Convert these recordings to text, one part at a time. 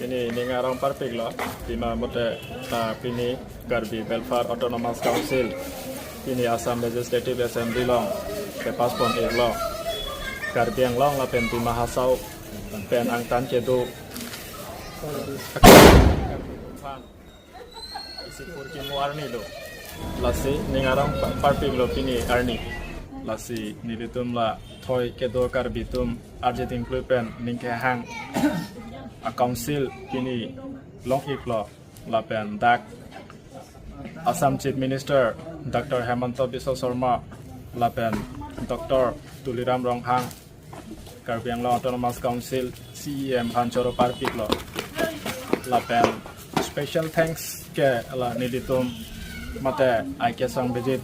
Ini ngarang parpik lo, bima mute pini Garbi Welfare Autonomous Council, pini Assam Legislative Assembly long, ke paspon lo, Garbi yang long la pen bima hasau, pen angtan kedu, isi purki muarni lo, lasi ngarang parpik lo pini arni, lasi nilitum la thoi kedu Garbi tum arjiting pen ningke hang. A council kini long iklo lapen dak Assam Chief Minister Dr. Hemanta Biswa Sarma lapen Dr. Tuliram Ronghang Garbi Anglong Autonomous Council CEM Hanchoro Parpiklo lapen special thanks ke ala nilitum mate aike sang visit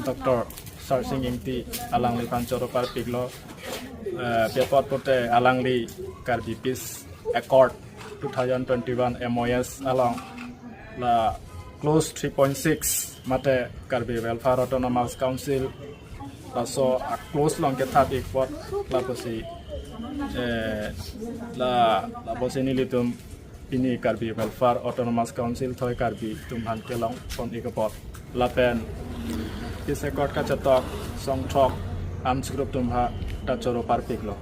Dr. Sarsing Ingti alang li Hanchoro Parpiklo pepot pote alang li Garbi Peace Accord 2021 MOS along la close 3.6 mate Garbi Welfare Autonomous Council la so a close long ke thapi pot la posi la posi nilitum pini Garbi Welfare Autonomous Council thoi Garbi tumhan ke long pon ikapot la pen Peace Accord ka chatok song thok arms group tumha ta choro parpik lo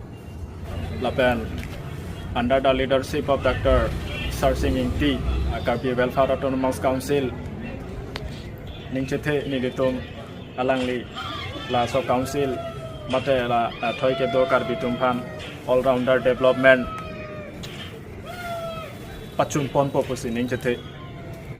la pen under the leadership of Dr. Sarsing Ingti, Garbi Welfare Autonomous Council, Ningchethe nilitum alangli la so council mate la thoi ke do Garbi tumphan all rounder development pachun pon popusi ningchethe